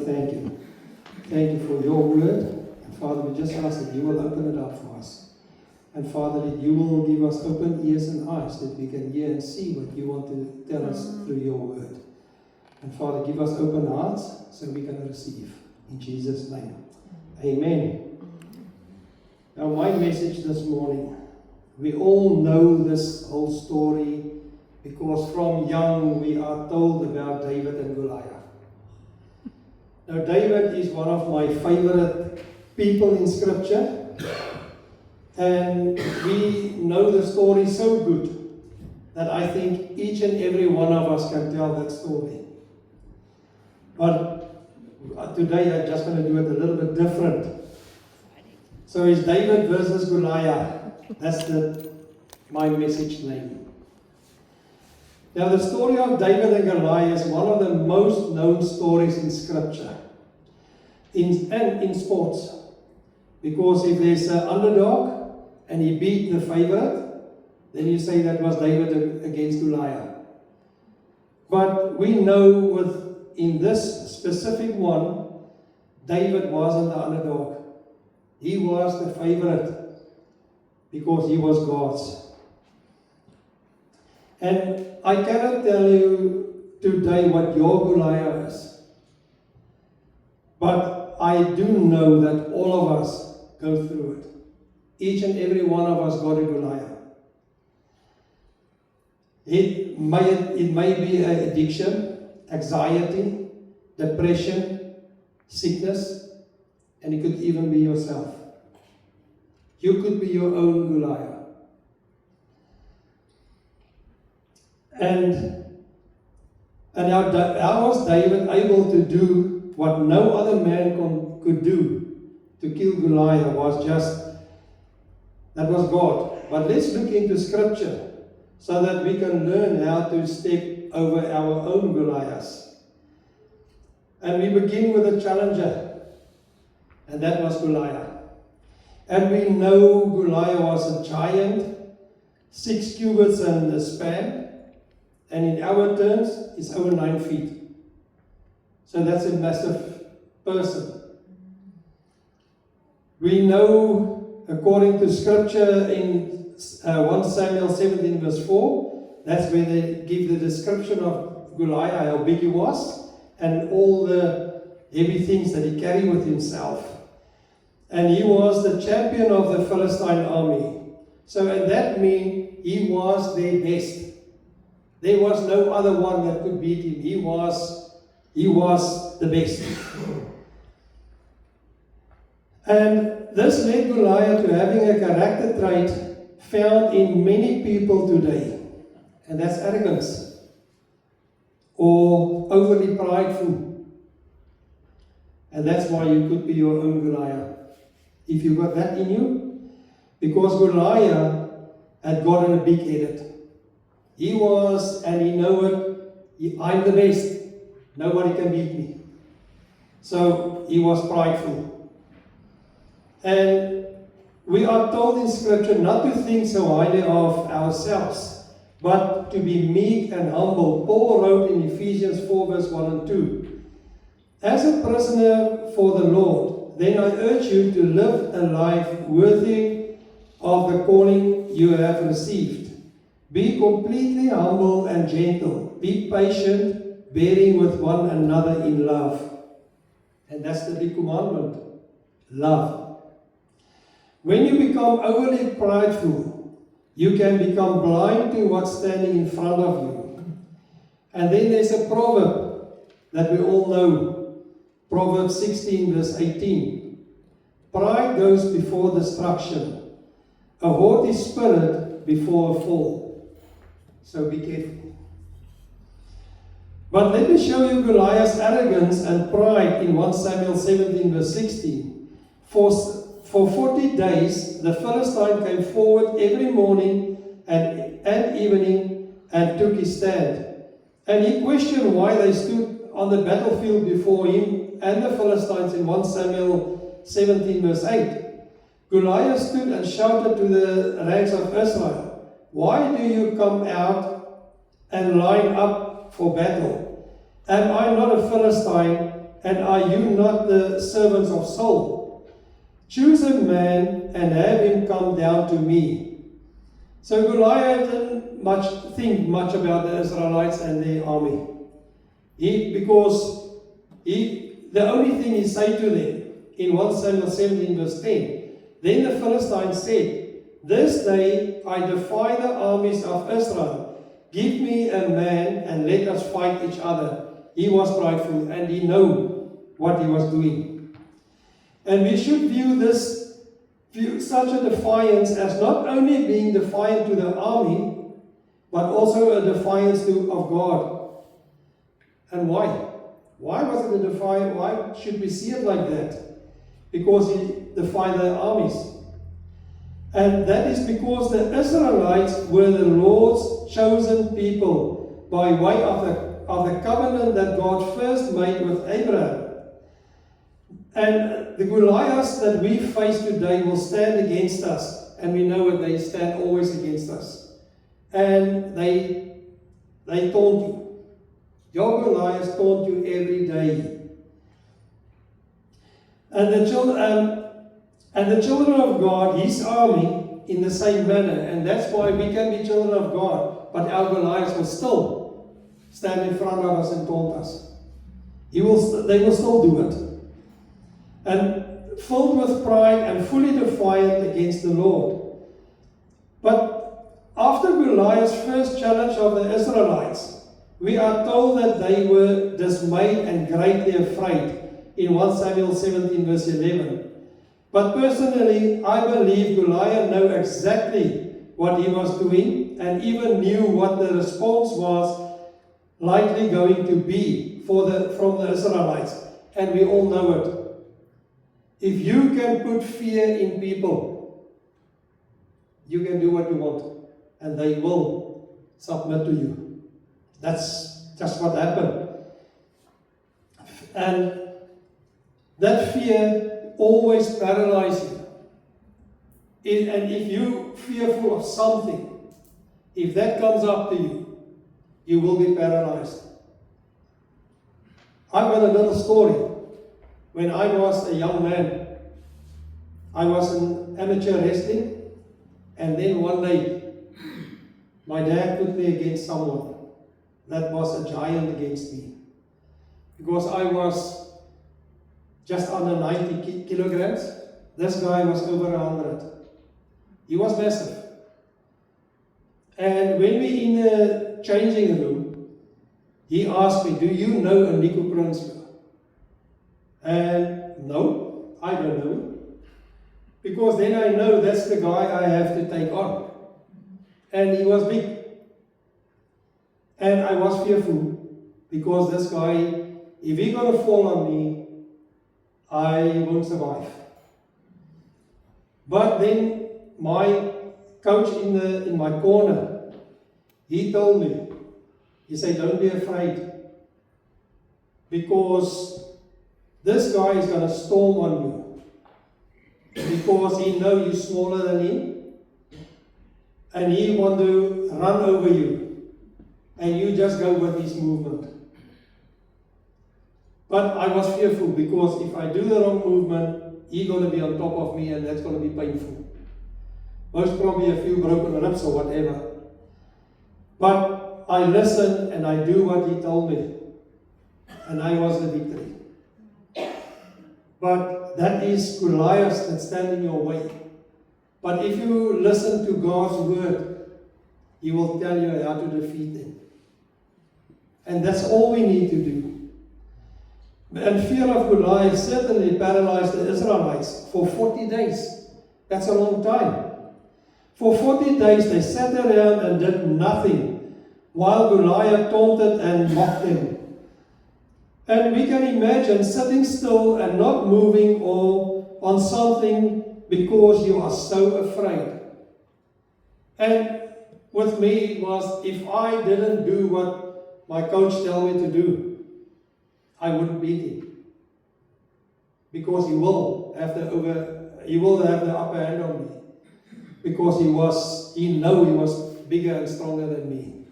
Thank you. Thank you for your word. And Father, we just ask that you will open it up for us. And Father, that you will give us open ears and eyes that we can hear and see what you want to tell us through your word. And Father, give us open hearts so we can receive. In Jesus' name. Amen. Now my message this morning, we all know this whole story because from young we are told about David and Goliath. Now David is one of my favorite people in scripture, and we know the story so good that I think each and every one of us can tell that story. But today I'm just going to do it a little bit different. So it's David versus Goliath. That's my message name. Now the story of David and Goliath is one of the most known stories in scripture and in sports. Because if there's an underdog and he beat the favorite, then you say that was David against Goliath. But we know in this specific one, David wasn't the underdog. He was the favorite because he was God's. And I cannot tell you today what your Goliath is. But I do know that all of us go through it. Each and every one of us got a Goliath. It may be an addiction, anxiety, depression, sickness, and it could even be yourself. You could be your own Goliath. And how was David able to do what no other man could do to kill Goliath? That was God. But let's look into scripture so that we can learn how to step over our own Goliaths. And we begin with a challenger, and that was Goliath. And we know Goliath was a giant, 6 cubits and a span. And in our terms, it's over 9 feet. So that's a massive person. We know, according to scripture in 1 Samuel 17 verse 4, that's where they give the description of Goliath, how big he was, and all the heavy things that he carried with himself. And he was the champion of the Philistine army. So and that means he was their best. There was no other one that could beat him. He was the best. And this led Goliath to having a character trait found in many people today. And that's arrogance. Or overly prideful. And that's why you could be your own Goliath. If you got that in you. Because Goliath had gotten a big headed. He was, and he knew it, I'm the best. Nobody can beat me. So he was prideful. And we are told in scripture not to think so highly of ourselves, but to be meek and humble. Paul wrote in Ephesians 4 verse 1 and 2, as a prisoner for the Lord, then I urge you to live a life worthy of the calling you have received. Be completely humble and gentle. Be patient, bearing with one another in love. And that's the big commandment. Love. When you become overly prideful, you can become blind to what's standing in front of you. And then there's a proverb that we all know. Proverbs 16 verse 18. Pride goes before destruction. A haughty spirit before a fall. So be careful. But let me show you Goliath's arrogance and pride in 1 Samuel 17 verse 16. For 40 days the Philistine came forward every morning and evening and took his stand. And he questioned why they stood on the battlefield before him and the Philistines in 1 Samuel 17 verse 8. Goliath stood and shouted to the ranks of Israel, why do you come out and line up for battle? Am I not a Philistine and are you not the servants of Saul? Choose a man and have him come down to me. So Goliath didn't think much about the Israelites and their army. Because the only thing he said to them in 1 Samuel 17 verse 10, then the Philistines said, this day I defy the armies of Israel. Give me a man and let us fight each other. He was prideful and he knew what he was doing. And we should view such a defiance as not only being defiant to the army, but also a defiance of God. And why? Why was it a defiance? Why should we see it like that? Because he defied the armies. And that is because the Israelites were the Lord's chosen people by way of the covenant that God first made with Abraham. And the Goliaths that we face today will stand against us. And we know that they stand always against us. And they taunt you. Your Goliaths taunt you every day. And the children of God, His army, in the same manner. And that's why we can be children of God, but our Goliaths will still stand in front of us and taunt us. They will still do it. And filled with pride and fully defiant against the Lord. But after Goliath's first challenge of the Israelites, we are told that they were dismayed and greatly afraid in 1 Samuel 17 verse 11. But personally, I believe Goliath knew exactly what he was doing and even knew what the response was likely going to be from the Israelites. And we all know it. If you can put fear in people, you can do what you want, and they will submit to you. That's just what happened. And that fear always paralyzes you. And if you're fearful of something, if that comes up to you, you will be paralyzed. I've got a little story. When I was a young man, I was in amateur wrestling, and then one day, my dad put me against someone that was a giant against me. Because I was just under 90 kilograms. This guy was over 100. He was massive. And when we in the changing room, he asked me, do you know a Nico Prinsloo? And no, I don't know him. Because then I know that's the guy I have to take on. And he was big. And I was fearful. Because this guy, if he's going to fall on me, I won't survive. But then my coach in my corner, he told me, he said, don't be afraid. Because this guy is going to storm on you. Because he knows you're smaller than him. And he wants to run over you. And you just go with his movement. But I was fearful because if I do the wrong movement, he's going to be on top of me and that's going to be painful. Most probably a few broken ribs or whatever. But I listened and I do what he told me. And I was the victory. But that is Goliath that stand in your way. But if you listen to God's word, He will tell you how to defeat them. And that's all we need to do. And fear of Goliath certainly paralyzed the Israelites for 40 days. That's a long time. For 40 days they sat around and did nothing, while Goliath taunted and mocked them. And we can imagine sitting still and not moving or on something because you are so afraid. And with me it was, if I didn't do what my coach told me to do, I wouldn't beat him. Because he will have the upper hand on me. Because he knew he was bigger and stronger than me.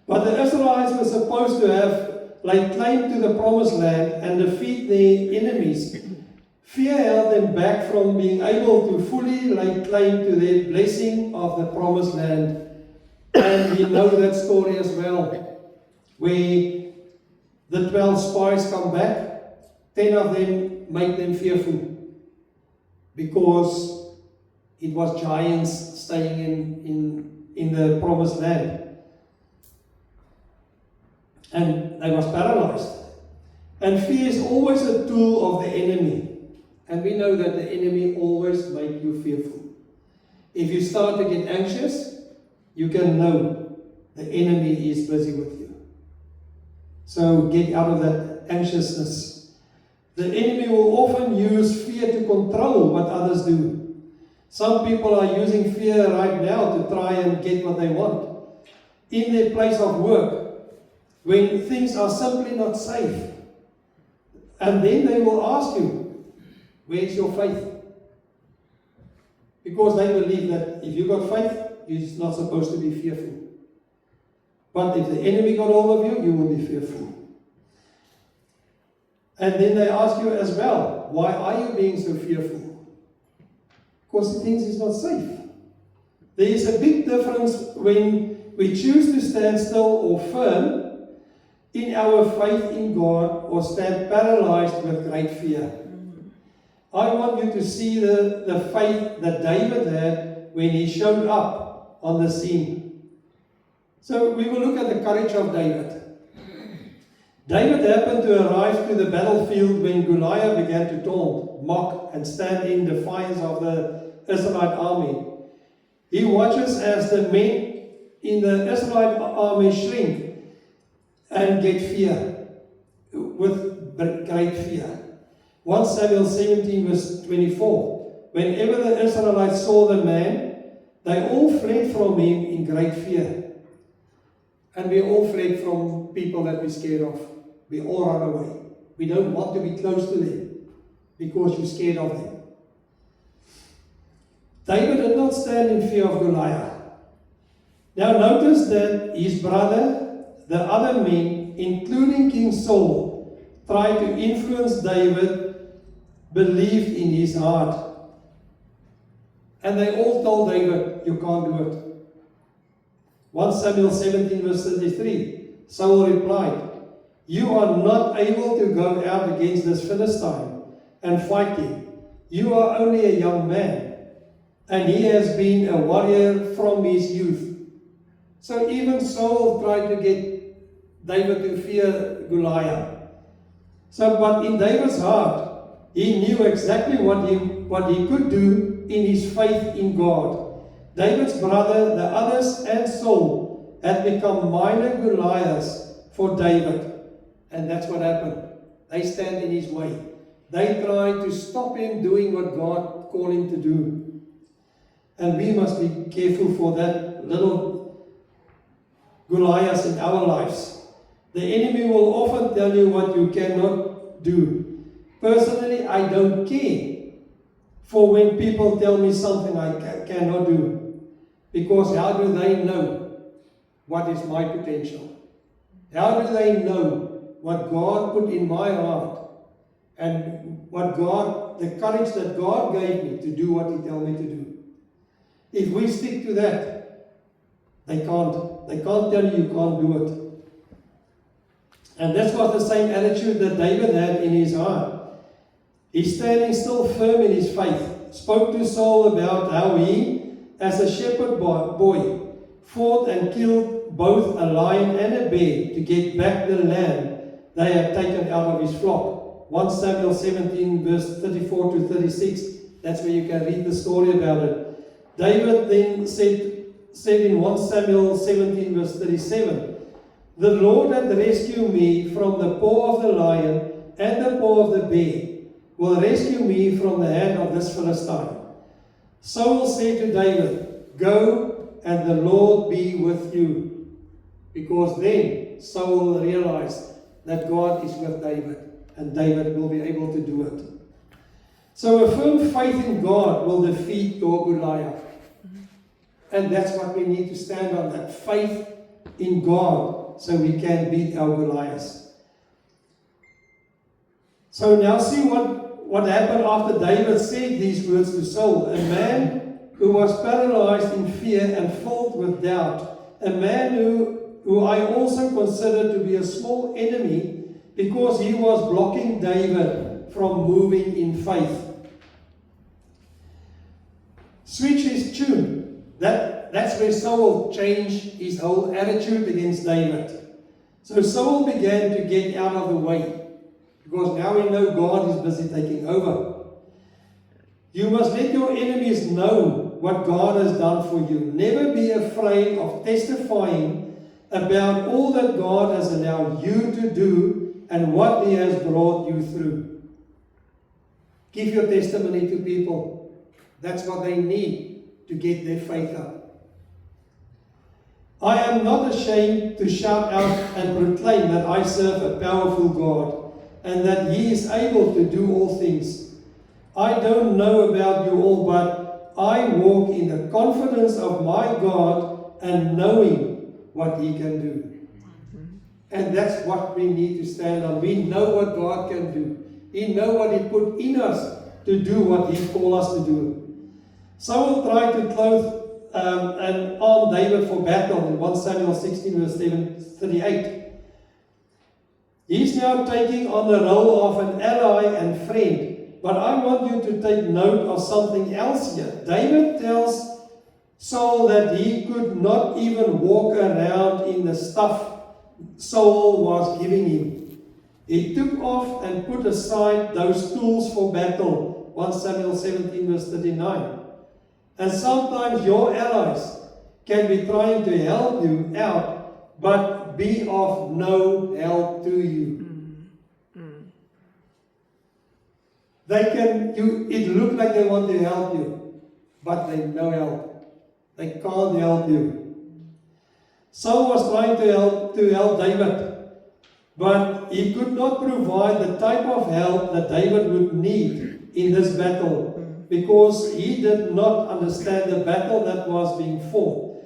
But the Israelites were supposed to have lay claim to the promised land and defeat their enemies, fear held them back from being able to fully lay claim to their blessing of the promised land. And we know that story as well, where the 12 spies come back, 10 of them make them fearful, because it was giants staying in the promised land. And they was paralyzed. And fear is always a tool of the enemy. And we know that the enemy always makes you fearful. If you start to get anxious, you can know the enemy is busy with you. So get out of that anxiousness. The enemy will often use fear to control what others do. Some people are using fear right now to try and get what they want. In their place of work, when things are simply not safe. And then they will ask you, where's your faith? Because they believe that if you got faith, you're not supposed to be fearful. But if the enemy got hold of you, you will be fearful. And then they ask you as well, why are you being so fearful? Because he thinks it's not safe. There is a big difference when we choose to stand still or firm in our faith in God, or stand paralyzed with great fear. I want you to see the faith that David had when he showed up on the scene. So we will look at the courage of David. David happened to arrive to the battlefield when Goliath began to taunt, mock, and stand in defiance of the Israelite army. He watches as the men in the Israelite army shrink and get fear, with great fear. 1 Samuel 17 verse 24. Whenever the Israelites saw the man, they all fled from him in great fear. And we all fled from people that we're scared of. We all run away. We don't want to be close to them because you're scared of them. David did not stand in fear of Goliath. Now notice that his brother, the other men, including King Saul, tried to influence David, believed in his heart. And they all told David, you can't do it. 1 Samuel 17 verse 33, Saul replied, you are not able to go out against this Philistine and fight him. You are only a young man, and he has been a warrior from his youth. So even Saul tried to get David to fear Goliath. So, but in David's heart, he knew exactly what he could do in his faith in God. David's brother, the others, and Saul had become minor Goliaths for David. And that's what happened. They stand in his way. They try to stop him doing what God called him to do. And we must be careful for that little Goliaths in our lives. The enemy will often tell you what you cannot do. Personally, I don't care for when people tell me something I cannot do. Because how do they know what is my potential? How do they know what God put in my heart? And what God, the courage that God gave me to do what He tells me to do. If we stick to that, they can't. They can't tell you can't do it. And that's what the same attitude that David had in his heart. He's standing still firm in his faith. Spoke to Saul about how he, as a shepherd boy, fought and killed both a lion and a bear to get back the lamb they had taken out of his flock. 1 Samuel 17 verse 34 to 36. That's where you can read the story about it. David then said in 1 Samuel 17 verse 37, the Lord hath rescued me from the paw of the lion and the paw of the bear, will rescue me from the hand of this Philistine. Saul said to David, go, and the Lord be with you. Because then Saul realized that God is with David, and David will be able to do it. So a firm faith in God will defeat your Goliath. And that's what we need to stand on, that faith in God, so we can beat our Goliaths. So now see what happened after David said these words to Saul. A man who was paralyzed in fear and filled with doubt. A man who I also considered to be a small enemy because he was blocking David from moving in faith. Switch his tune. That's where Saul changed his whole attitude against David. So Saul began to get out of the way, because now we know God is busy taking over. You must let your enemies know what God has done for you. Never be afraid of testifying about all that God has allowed you to do and what He has brought you through. Give your testimony to people. That's what they need to get their faith up. I am not ashamed to shout out and proclaim that I serve a powerful God and that He is able to do all things. I don't know about you all, but I walk in the confidence of my God and knowing what He can do. And that's what we need to stand on. We know what God can do. He knows what He put in us to do what He called us to do. Saul tried to clothe and arm David for battle in 1 Samuel 16 verse 38. He's now taking on the role of an ally and friend. But I want you to take note of something else here. David tells Saul that he could not even walk around in the stuff Saul was giving him. He took off and put aside those tools for battle. 1 Samuel 17 verse 39. And sometimes your allies can be trying to help you out, but be of no help to you. It looks like they want to help you, but they no help. They can't help you. Saul was trying to help David, but he could not provide the type of help that David would need in this battle, because he did not understand the battle that was being fought.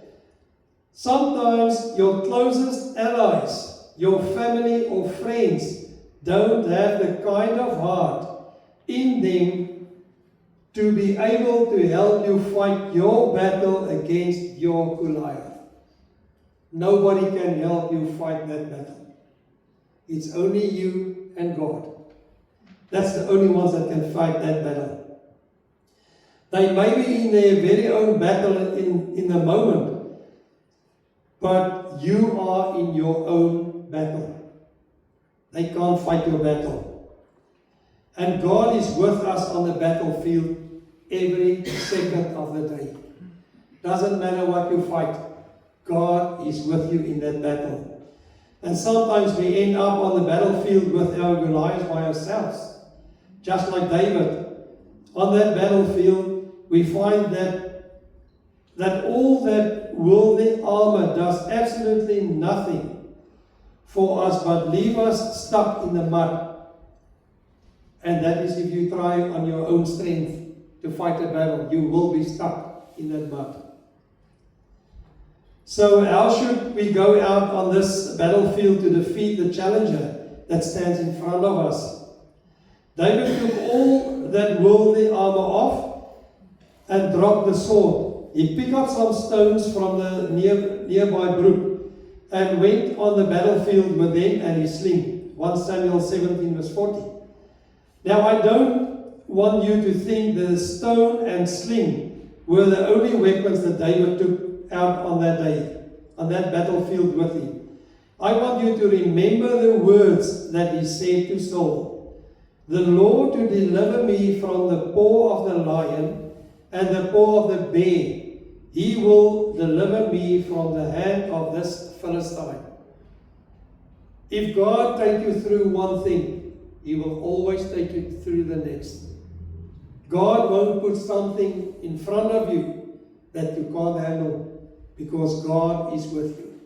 Sometimes your closest allies, your family or friends, don't have the kind of heart in them to be able to help you fight your battle against your Goliath. Nobody can help you fight that battle. It's only you and God. That's the only ones that can fight that battle. They may be in their very own battle in the moment, but you are in your own battle. They can't fight your battle. And God is with us on the battlefield every second of the day. Doesn't matter what you fight, God is with you in that battle. And sometimes we end up on the battlefield with our Goliaths by ourselves. Just like David. On that battlefield, we find that all that worldly armor does absolutely nothing for us but leave us stuck in the mud. And that is if you try on your own strength to fight a battle, you will be stuck in that mud. So how should we go out on this battlefield to defeat the challenger that stands in front of us? David took all that worldly armor off and dropped the sword. He picked up some stones from the nearby brook and went on the battlefield with them and his sling. 1 Samuel 17 verse 40. Now I don't want you to think the stone and sling were the only weapons that David took out on that day, on that battlefield with him. I want you to remember the words that he said to Saul. The Lord to deliver me from the paw of the lion and the paw of the bear. He will deliver me from the hand of this Philistine. If God takes you through one thing, He will always take you through the next. God won't put something in front of you that you can't handle, because God is with you.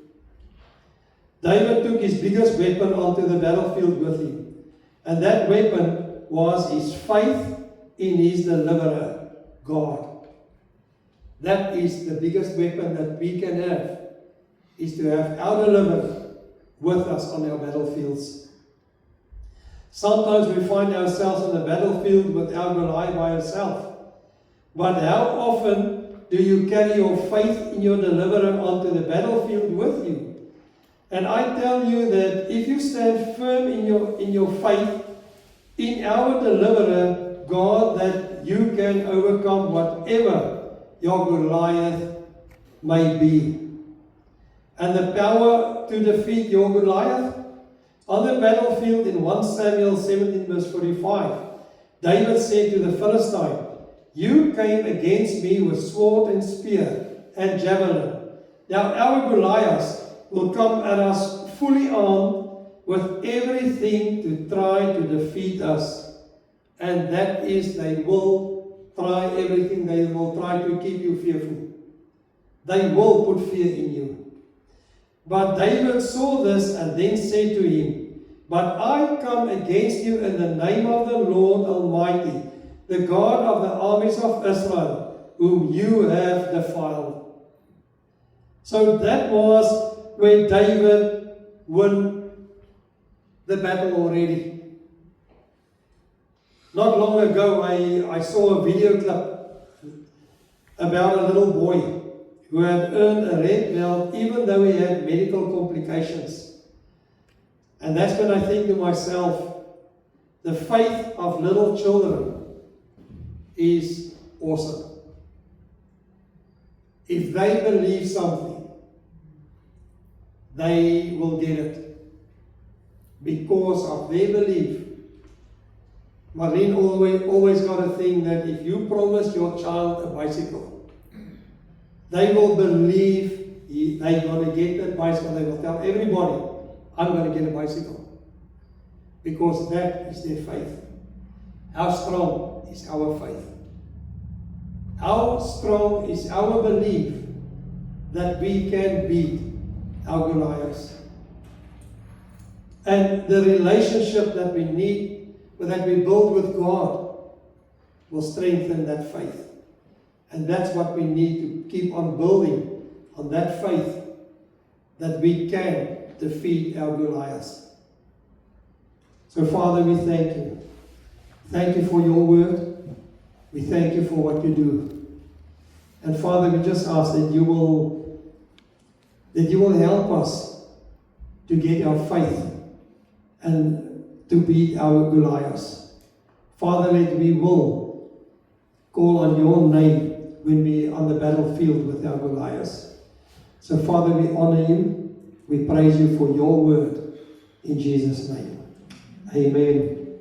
David took his biggest weapon onto the battlefield with him, and that weapon was his faith in his deliverer, God. That is the biggest weapon that we can have, is to have our deliverer with us on our battlefields. Sometimes we find ourselves on the battlefield with our Goliath by himself. But how often do you carry your faith in your deliverer onto the battlefield with you? And I tell you that if you stand firm in your faith, in our deliverer, God, that you can overcome whatever your Goliath may be. And the power to defeat your Goliath? On the battlefield in 1 Samuel 17 verse 45, David said to the Philistine, "You came against me with sword and spear and javelin. Now our Goliaths will come at us fully armed with everything to try to defeat us." And that is, they will try everything. They will try to keep you fearful. They will put fear in you. But David saw this and then said to him, "But I come against you in the name of the Lord Almighty, the God of the armies of Israel, whom you have defiled." So that was where David won the battle already. Not long ago, I saw a video clip about a little boy who had earned a red belt even though he had medical complications. And that's when I think to myself, the faith of little children is awesome. If they believe something, they will get it because of their belief. Marlene always got a thing that if you promise your child a bicycle, they will believe they're going to get that bicycle. They will tell everybody, "I'm going to get a bicycle." Because that is their faith. How strong is our faith? How strong is our belief that we can beat our Goliaths? And the relationship that we need, that we build with God, will strengthen that faith. And that's what we need to keep on building, on that faith that we can defeat our Goliaths. So Father, we thank you. Thank you for your word. We thank you for what you do. And Father, we just ask that you will help us to get our faith and to beat our Goliaths. Father, that we will call on your name when we are on the battlefield with our Goliaths. So Father, we honor you. We praise you for your word. In Jesus' name. Amen.